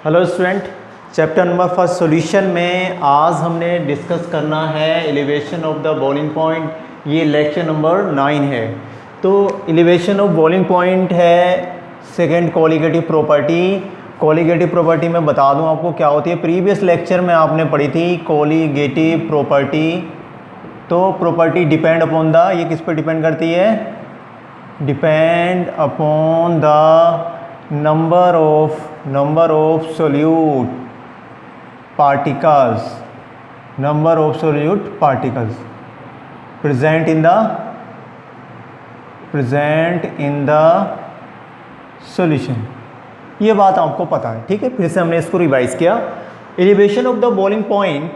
Hello student, chapter number first solution में आज हमने डिस्कस करना है elevation of the boiling point. ये लेक्चर नंबर 9 है। तो एलिवेशन ऑफ बॉइलिंग पॉइंट है second colligative property. Colligative property मैं बता दूं आपको क्या होती है। प्रीवियस लेक्चर में आपने पढ़ी थी कोलिगेटिव प्रॉपर्टी। तो प्रॉपर्टी डिपेंड अपॉन द, ये किस पर डिपेंड करती है? Depend upon the number of solute particles present in the solution। ये बात आपको पता है, ठीक है। फिर से हमने इसको रिवाइज किया। Elevation of the boiling point,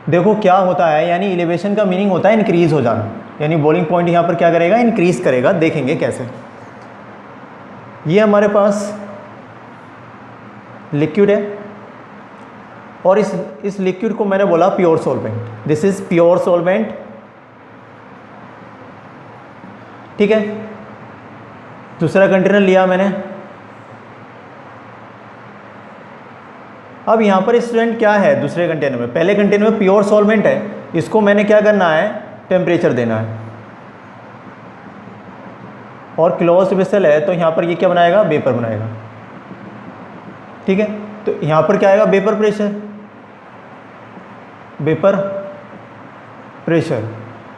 देखो क्या होता है, यानी एलिवेशन का मीनिंग होता है इंक्रीज हो जाना। यानी बॉइलिंग पॉइंट यहाँ पर क्या करेगा? इंक्रीज करेगा। देखेंगे कैसे। ये हमारे पास लिक्विड है और इस लिक्विड को मैंने बोला pure solvent. This is pure solvent, ठीक है। दूसरा कंटेनर लिया मैंने। अब यहां पर स्टूडेंट क्या है दूसरे कंटेनर में? पहले कंटेनर में प्योर सॉल्वेंट है, इसको मैंने क्या करना है? टेम्परेचर देना है। और क्लोज्ड वेसल है तो यहाँ पर ये क्या बनाएगा? वेपर बनाएगा, ठीक है। तो यहाँ पर क्या आएगा? Vapour pressure.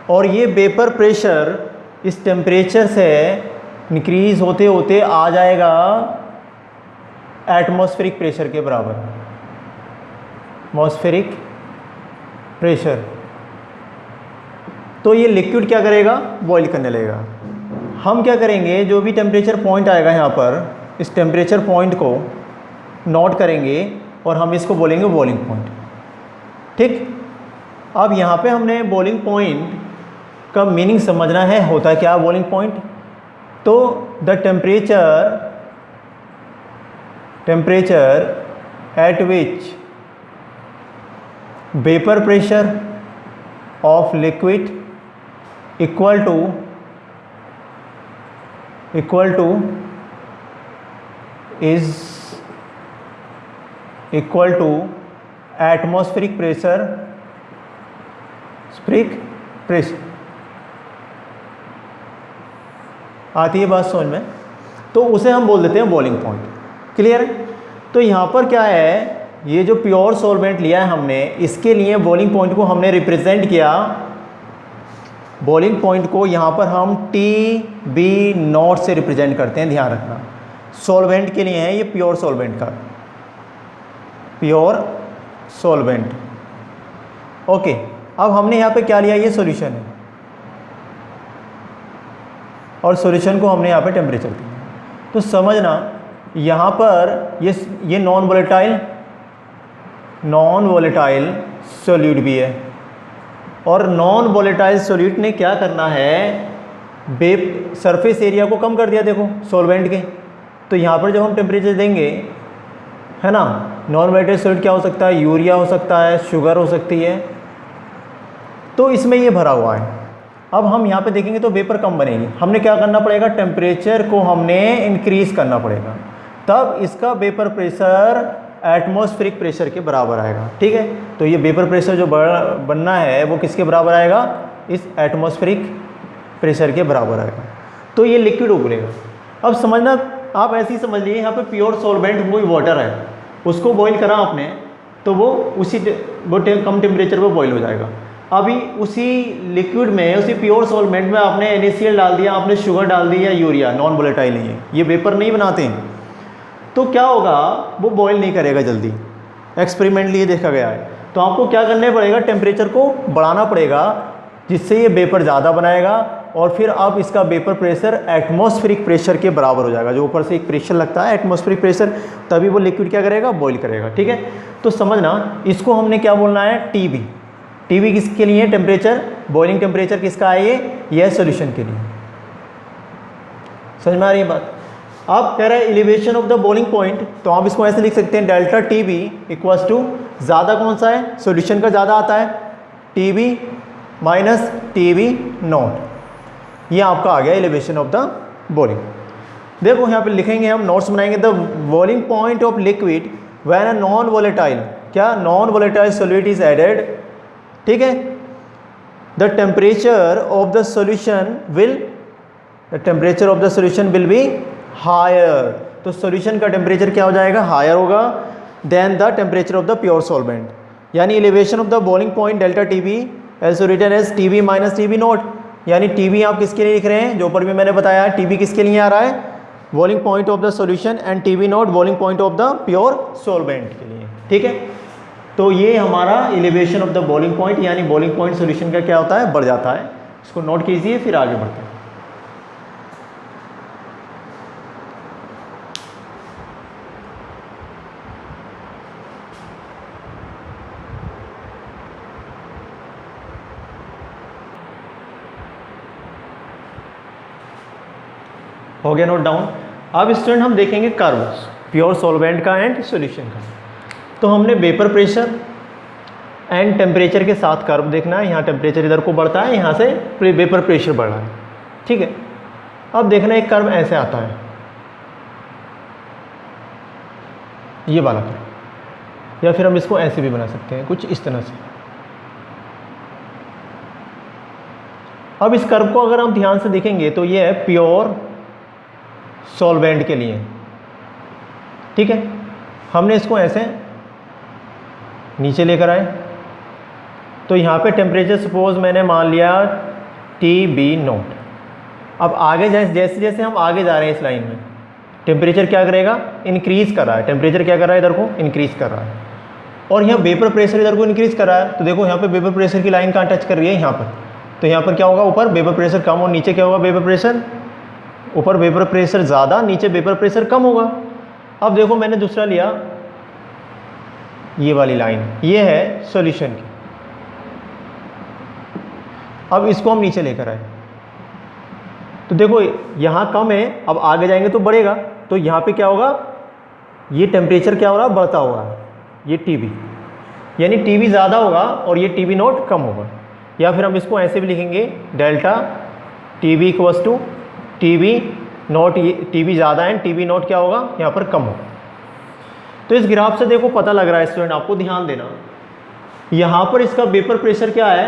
और ये वेपर प्रेशर इस टेम्परेचर से इंक्रीज होते होते आ जाएगा एटमॉस्फेरिक प्रेशर के बराबर। Atmospheric pressure. तो ये लिक्विड क्या करेगा? बॉईल करने लगेगा। हम क्या करेंगे? जो भी टेम्परेचर पॉइंट आएगा यहाँ पर, इस टेम्परेचर पॉइंट को नोट करेंगे और हम इसको बोलेंगे बॉइलिंग पॉइंट, ठीक। अब यहाँ पे हमने बॉइलिंग पॉइंट का मीनिंग समझना है। होता है क्या बॉइलिंग पॉइंट? तो the temperature at which vapour pressure of liquid equal to atmospheric pressure. आती है बात समझ में? तो उसे हम बोल देते हैं बॉइलिंग पॉइंट। क्लियर है? तो यहाँ पर क्या है, ये जो प्योर सॉल्वेंट लिया है हमने, इसके लिए बॉइलिंग पॉइंट को हमने रिप्रेजेंट किया। बॉइलिंग पॉइंट को यहाँ पर हम TB0 से रिप्रेजेंट करते हैं। ध्यान रखना, सॉल्वेंट के लिए है ये, प्योर सॉल्वेंट का, प्योर सॉल्वेंट। ओके, अब हमने यहाँ पे क्या लिया? ये सॉल्यूशन है और सॉल्यूशन को हमने यहाँ पे टेम्परेचर दिया। तो समझना यहाँ पर ये नॉन वोलेटाइल सॉल्यूट भी है। और नॉन वोलेटाइल सॉल्यूट ने क्या करना है? सरफेस एरिया को कम कर दिया। देखो सॉल्वेंट के, तो यहाँ पर जब हम टेम्परेचर देंगे, है ना, नॉन वोलेटाइल सॉल्यूट क्या हो सकता है? यूरिया हो सकता है, शुगर हो सकती है। तो इसमें ये भरा हुआ है। अब हम यहाँ पे देखेंगे तो वेपर कम बनेगी। हमने क्या करना पड़ेगा? टेम्परेचर को हमने इंक्रीज करना पड़ेगा, तब इसका वेपर प्रेशर एटमॉस्फेरिक प्रेशर के बराबर आएगा, ठीक है। तो ये वेपर प्रेशर जो बनना है वो किसके बराबर आएगा? इस एटमॉस्फेरिक प्रेशर के बराबर आएगा। तो ये लिक्विड उबलेगा। अब समझना, आप ऐसे ही समझ लीजिए, यहाँ पे प्योर सॉल्वेंट वही वाटर है, उसको बॉईल करा आपने तो वो कम टेम्परेचर पर बॉईल हो जाएगा। अभी उसी लिक्विड में, उसी प्योर सॉल्वेंट में आपने NaCl डाल दिया, आपने शुगर डाल दी या यूरिया, नॉन वोलेटाइल नहीं है, ये वेपर नहीं बनाते हैं, तो क्या होगा? वो बॉईल नहीं करेगा जल्दी। एक्सपेरिमेंटली ये देखा गया है। तो आपको क्या करना पड़ेगा? टेम्परेचर को बढ़ाना पड़ेगा, जिससे ये वेपर ज़्यादा बनाएगा और फिर अब इसका वेपर प्रेशर एटमॉस्फेरिक प्रेशर के बराबर हो जाएगा। जो ऊपर से एक प्रेशर लगता है एटमॉस्फेरिक प्रेशर, तभी वो लिक्विड क्या करेगा? बॉईल करेगा, ठीक है। तो समझना, इसको हमने क्या बोलना है? TB किसके लिए? टेम्परेचर, बॉइलिंग टेम्परेचर किसका है? ये सॉल्यूशन के लिए। समझ में आ रही है बात? अब कह रहा है elevation of the boiling point, तो आप इसको ऐसे लिख सकते हैं, डेल्टा TB इक्वल्स टू, ज़्यादा कौन सा है? सॉल्यूशन का ज़्यादा आता है, TB माइनस TB0। ये आपका आ गया एलिवेशन ऑफ द बॉइलिंग। देखो यहाँ पे लिखेंगे हम, नोट्स बनाएंगे, the boiling point of liquid when a non volatile, क्या non volatile solute is added, ठीक है, the temperature of the solution will be higher, तो सॉल्यूशन का टेम्परेचर क्या हो जाएगा, हायर होगा then the temperature of the pure solvent, यानी elevation of the boiling point delta T B also written as T B minus T B naught, यानी T B आप किसके लिए लिख रहे हैं, जो ऊपर भी मैंने बताया टी बी किसके लिए आ रहा है, boiling point of the solution, and T B naught boiling point of the pure solvent के लिए, ठीक है। तो ये हमारा elevation of the boiling point, यानी बॉइलिंग पॉइंट सॉल्यूशन का क्या होता है, बढ़ जाता है, इसको नोट कीजिए फिर आगे बढ़ते हैं। हो गया नोट डाउन। अब स्टूडेंट हम देखेंगे कर्व्स प्योर सॉल्वेंट का एंड सॉल्यूशन का। तो हमने वेपर प्रेशर एंड टेम्परेचर के साथ कर्व देखना है, यहाँ टेम्परेचर इधर को बढ़ता है, यहाँ से वेपर प्रेशर बढ़ रहा है, ठीक है। अब देखना एक कर्व ऐसे आता है, ये वाला कर्व, या फिर हम इसको ऐसे भी बना सकते हैं कुछ इस तरह से। अब इस कर्व को अगर हम ध्यान से देखेंगे तो ये है प्योर सॉल्वेंट के लिए, ठीक है। हमने इसको ऐसे नीचे लेकर आए, तो यहाँ पे टेम्परेचर सपोज मैंने मान लिया टी बी नोट। अब आगे जैसे जैसे हम आगे जा रहे हैं इस लाइन में, टेम्परेचर क्या करेगा, इंक्रीज़ कर रहा है, टेम्परेचर क्या कर रहा है, इधर को इंक्रीज़ कर रहा है, और यहाँ वेपर प्रेशर इधर को इंक्रीज़ कर रहा है। तो देखो यहाँ पे वेपर प्रेशर की लाइन कहाँ टच कर रही है, यहाँ पर। तो यहाँ पर क्या होगा, ऊपर वेपर प्रेशर कम और नीचे क्या होगा, वेपर प्रेशर, ऊपर वेपर प्रेशर ज़्यादा, नीचे वेपर प्रेशर कम होगा। अब देखो मैंने दूसरा लिया, ये वाली लाइन, ये है सॉल्यूशन की। अब इसको हम नीचे लेकर आए, तो देखो यहाँ कम है, अब आगे जाएंगे तो बढ़ेगा। तो यहाँ पे क्या होगा, ये टेम्परेचर क्या हो रहा है, बढ़ता होगा, ये टीबी, यानी टीबी ज़्यादा होगा और ये टीबी नोट कम होगा। या फिर हम इसको ऐसे भी लिखेंगे, delta TB equals to TB naught, TB ज़्यादा है, टीबी नोट क्या होगा, यहाँ पर कम होगा। तो इस ग्राफ से देखो पता लग रहा है स्टूडेंट, आपको ध्यान देना, यहाँ पर इसका वेपर प्रेशर क्या है,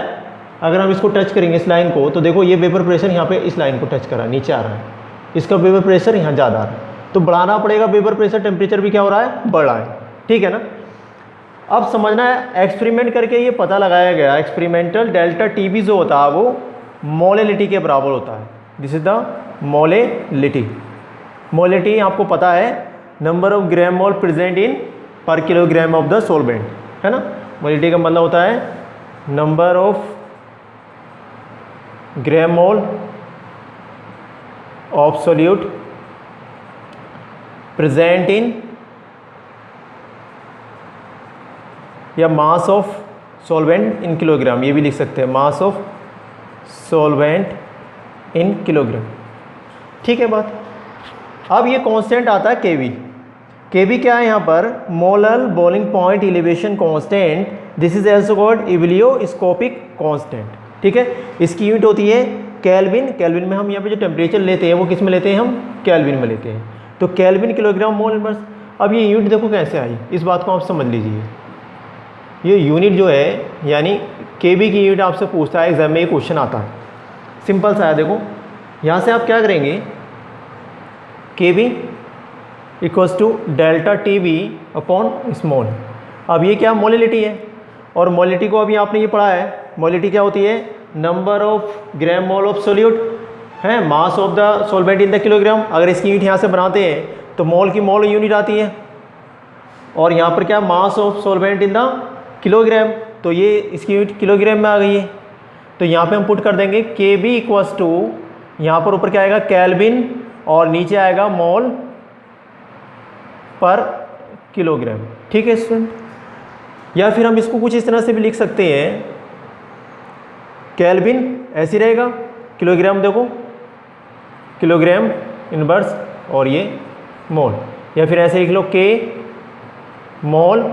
अगर हम इसको टच करेंगे इस लाइन को, तो देखो ये वेपर प्रेशर यहाँ पे इस लाइन को टच कर रहा है, नीचे आ रहा है, इसका वेपर प्रेशर यहाँ ज़्यादा आ रहा है, तो बढ़ाना पड़ेगा वेपर प्रेशर, टेम्परेचर भी क्या हो रहा है, बढ़ रहा है, ठीक है ना। अब समझना है, एक्सपेरिमेंट करके ये पता लगाया गया, एक्सपेरिमेंटल डेल्टा टीबी जो होता है वो मोलेलिटी के बराबर होता है। This is the molality. Molality आपको पता है, number of gram mole present in पर किलोग्राम ऑफ द सॉल्वेंट, है ना। मोलेलिटी का मतलब होता है number of gram mole of solute present in, या mass of solvent in kilogram, ये भी लिख सकते हैं, mass of solvent in kilogram, ठीक है बात। अब ये कांस्टेंट आता है केवी। केवी क्या है यहाँ पर, molar boiling point elevation constant, this is also called ebullioscopic constant, ठीक है। इसकी यूनिट होती है केल्विन। केल्विन में हम यहाँ पे जो टेम्परेचर लेते हैं वो किस में लेते हैं, हम केल्विन में लेते हैं, तो केल्विन किलोग्राम मोल इनवर्स। अब ये यूनिट देखो कैसे आई, इस बात को आप समझ लीजिए। ये यूनिट जो है, यानी केवी की यूनिट आपसे पूछता है एग्जाम में, ये क्वेश्चन आता है, सिंपल सा है। देखो यहाँ से आप क्या करेंगे, KV equals to delta TV upon small. अब ये क्या मोलिलिटी है, और मोलिलिटी को अभी आपने ये पढ़ा है, मोलिलिटी क्या होती है, number of gram mole of solute है, mass of the solvent in the kilogram. अगर इसकी यूनिट यहाँ से बनाते हैं तो मोल की मोल यूनिट आती है, और यहाँ पर क्या, मास of solvent in the kilogram, तो ये इसकी यूनिट किलोग्राम में आ गई है। तो यहाँ पे हम पुट कर देंगे के बी इक्वल्स टू, यहाँ पर ऊपर क्या आएगा केल्विन, और नीचे आएगा मोल पर किलोग्राम, ठीक है स्टूडेंट। या फिर हम इसको कुछ इस तरह से भी लिख सकते हैं, केल्विन ऐसे रहेगा, किलोग्राम देखो किलोग्राम इनवर्स, और ये मोल, या फिर ऐसे लिख लो के मोल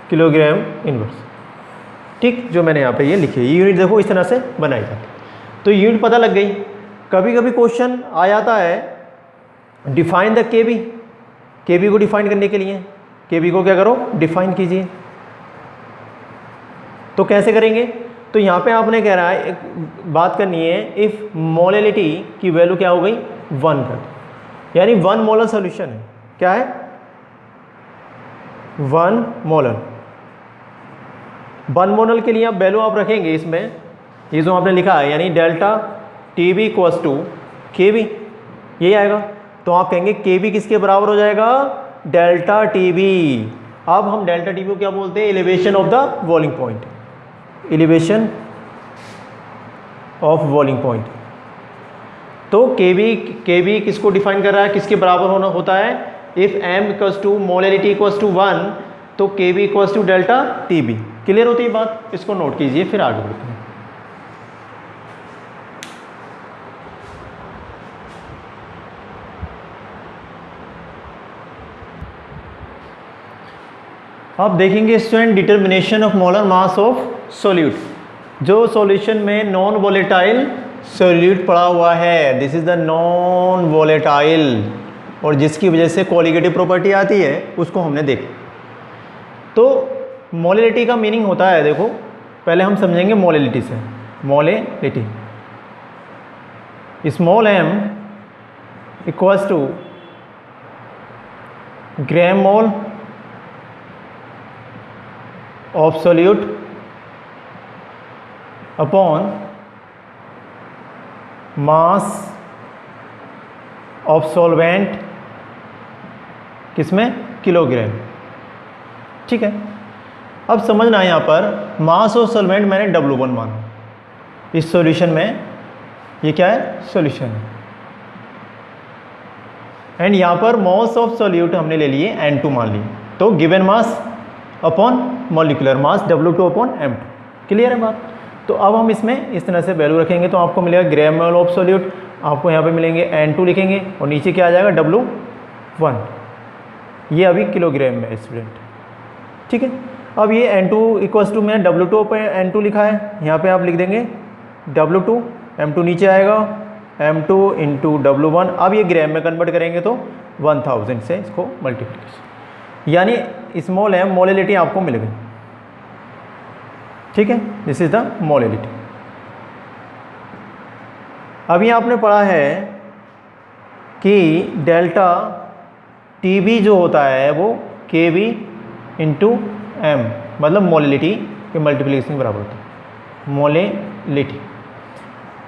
किलोग्राम इनवर्स, ठीक, जो मैंने यहाँ पे ये लिखी है। ये यूनिट देखो इस तरह से बनाई जाती है। तो यूनिट पता लग गई। कभी कभी क्वेश्चन आ जाता है डिफाइन द केबी, केबी को डिफाइन करने के लिए Kb को क्या करो, डिफाइन कीजिए। तो कैसे करेंगे, तो यहाँ पे आपने कह रहा है एक बात करनी है, इफ़ मोलैलिटी की वैल्यू क्या हो गई 1 कर, यानी 1 मोलर सोल्यूशन है, क्या है 1 मोलर। 1 मोलर के लिए आप वैल्यू आप रखेंगे इसमें, ये जो आपने लिखा है यानी delta T B equals to K B, यही आएगा। तो आप कहेंगे के बी किसके बराबर हो जाएगा, डेल्टा टी बी। अब हम डेल्टा टी बी को क्या बोलते हैं, elevation of the boiling point, elevation of boiling point. तो के बी किसको डिफाइन कर रहा है, किसके बराबर होना होता है, if m equals to molality equals to 1 तो K B equals to delta T B. Clear होती है बात, इसको नोट कीजिए फिर आगे बढ़ते हैं। अब देखेंगे student determination of molar mass of solute. जो सॉल्यूशन में नॉन वोलेटाइल सोल्यूट पड़ा हुआ है, this is the non volatile, और जिसकी वजह से कोलिगेटिव प्रॉपर्टी आती है उसको हमने देखा। तो मोलैलिटी का मीनिंग होता है, देखो पहले हम समझेंगे मोलैलिटी से। Molality small m equals to gram mole of solute upon mass of solvent, किसमें, किलोग्राम। ठीक है, अब समझना है यहाँ पर मास ऑफ सॉल्वेंट मैंने W1 माना, इस सॉल्यूशन में ये क्या है, सॉल्यूशन है। एंड यहाँ पर मास ऑफ सोल्यूट हमने ले लिए N2 मान लिए, तो given mass upon molecular mass W2 upon M2। Clear है बात। तो अब हम इसमें इस तरह से वैल्यू रखेंगे तो आपको मिलेगा ग्राम मोल ऑफ सोल्यूट, आपको यहाँ पे मिलेंगे N2 लिखेंगे और नीचे क्या आ जाएगा W1, ये अभी किलोग्राम में स्टूडेंट। ठीक है, अब ये N2 इक्वल्स टू मैंने W2 पे N2 लिखा है, यहाँ पे आप लिख देंगे W2, M2 नीचे आएगा, M2 इंटू W1। अब ये ग्राम में कन्वर्ट करेंगे तो 1000 से इसको मल्टीप्लिकेशन, यानी स्मॉल m मोलैलिटी आपको मिल गई। ठीक है, दिस इज द मोलैलिटी। अभी आपने पढ़ा है कि डेल्टा टी बी जो होता है वो के बी इंटू एम, मतलब मोलैलिटी के मल्टीप्लिकेशन के बराबर होता है, molality.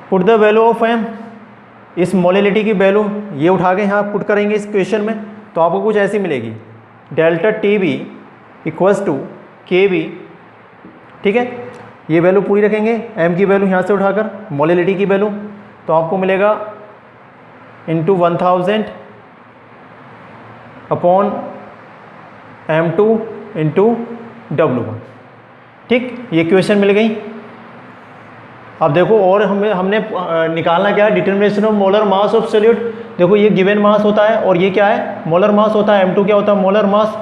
Put the value of M, इस मोलैलिटी की वैल्यू ये उठा के यहाँ पुट करेंगे इस क्वेश्चन में, तो आपको कुछ ऐसी मिलेगी, delta T B equals to K B. ठीक है, ये वैल्यू पूरी रखेंगे, m की वैल्यू यहाँ से उठाकर मोलैलिटी की वैल्यू, तो आपको मिलेगा into 1000 upon M2 into W1। ठीक, ये क्वेश्चन मिल गई। अब देखो और हमने निकालना क्या है, determination of molar mass of solute. देखो ये गिवन मास होता है और ये क्या है, मोलर मास होता है, M2 क्या होता है, मोलर मास,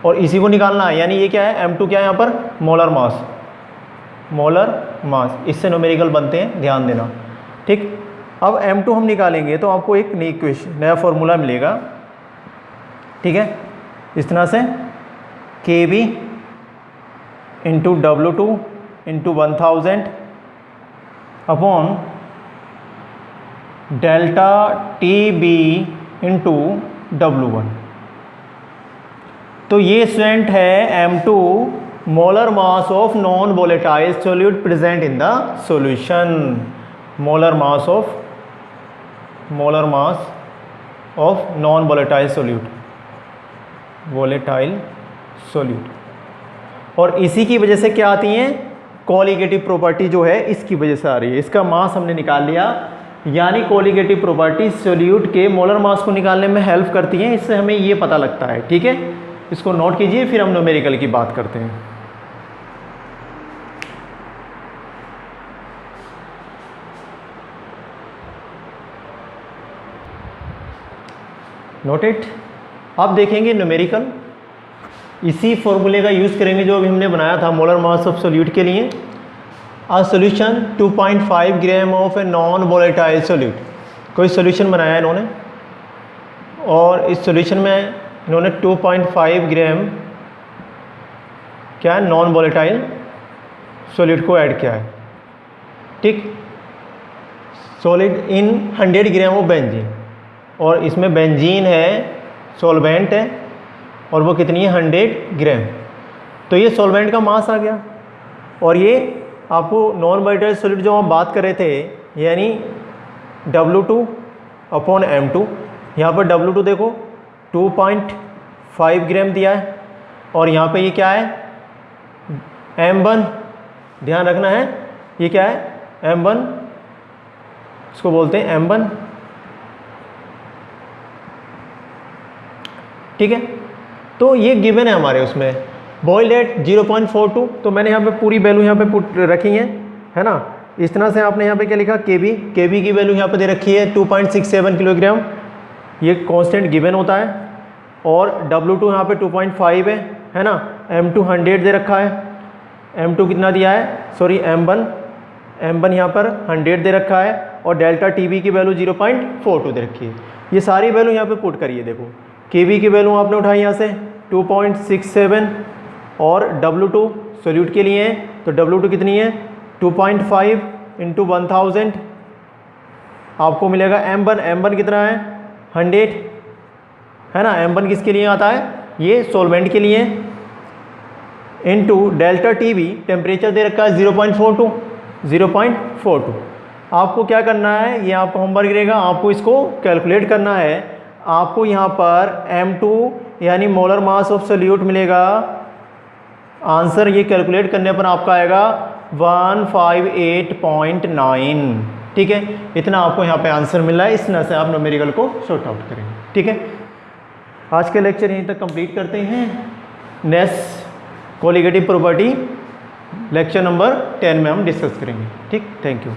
और इसी को निकालना है, यानी ये क्या है, M2 क्या है यहाँ पर, मोलर मास, मोलर मास, इससे न्यूमेरिकल बनते हैं, ध्यान देना। ठीक, अब M2 हम निकालेंगे तो आपको एक नई इक्वेशन, नया फॉर्मूला मिलेगा। ठीक है, इस तरह से KB into W2 into 1000 upon delta TB into W1। तो ये स्टूडेंट है M2 molar mass of non volatile solute present in the solution, molar mass of non volatile solute, volatile solute. और इसी की वजह से क्या आती हैं, कोलिगेटिव प्रॉपर्टी जो है इसकी वजह से आ रही है। इसका मास हमने निकाल लिया, यानी कोलिगेटिव प्रॉपर्टी सोल्यूट के मोलर मास को निकालने में हेल्प करती हैं, इससे हमें ये पता लगता है। ठीक है, इसको नोट कीजिए, फिर हम न्यूमेरिकल की बात करते हैं। Note it. अब देखेंगे न्यूमेरिकल, इसी फॉर्मूले का यूज़ करेंगे जो अभी हमने बनाया था मोलर मास ऑफ सोल्यूट के लिए। A solution 2.5 gram of a non volatile solute, कोई सोल्यूशन बनाया है इन्होंने, और इस सोल्यूशन में इन्होंने 2.5 ग्राम क्या है नॉन वॉलेटाइल सॉलिड को ऐड किया है, ठीक। Solid in 100 gram of benzene, और इसमें बेंजीन है सॉल्वेंट है, और वो कितनी है 100 ग्राम। तो ये सॉल्वेंट का मास आ गया। और ये आपको नॉन वॉलेटाइल सॉलिड जो हम बात कर रहे थे, यानी W2/M2, यहाँ पर W2 देखो 2.5 ग्राम दिया है, और यहाँ पे ये क्या है M1, ध्यान रखना है ये क्या है M1, इसको बोलते हैं M1, ठीक है। तो ये गिवन है हमारे उसमें बॉइल्ड एट 0.42, तो मैंने यहाँ पे पूरी वैल्यू यहाँ पे पुट रखी है ना। इस तरह से आपने यहाँ पे क्या लिखा केबी की वैल्यू यहाँ पे दे रखी है 2.67 किलोग्राम, ये कांस्टेंट गिवन होता है। और W2 यहाँ पे 2.5 है ना। M2 100 दे रखा है, M2 कितना दिया है, सॉरी M1 यहाँ पर 100 दे रखा है, और डेल्टा TB की वैल्यू 0.42 दे रखी है। ये सारी वैल्यू यहाँ पे पुट करिए। देखो केबी की वैल्यू आपने उठाई यहाँ से 2.67, और W2 सोल्यूट के लिए है, तो W2 कितनी है 2.5 × 1000, आपको मिलेगा M1 कितना है 100, है ना। M1 किसके लिए आता है, ये सॉल्वेंट के लिए, इनटू डेल्टा TB टेम्परेचर दे रखा है 0.42। आपको क्या करना है, ये आपको होमवर्क रहेगा, आपको इसको कैलकुलेट करना है। आपको यहाँ पर M2 यानी मोलर मास ऑफ सोल्यूट मिलेगा, आंसर ये कैलकुलेट करने पर आपका आएगा 158.9, ठीक है। इतना आपको यहाँ पे आंसर मिला है। इस तरह से आप न्यूमेरिकल को सॉर्ट आउट करेंगे, ठीक है। आज के लेक्चर यहीं तक कंप्लीट करते हैं। Next colligative property lecture number 10 में हम डिस्कस करेंगे, ठीक। Thank you.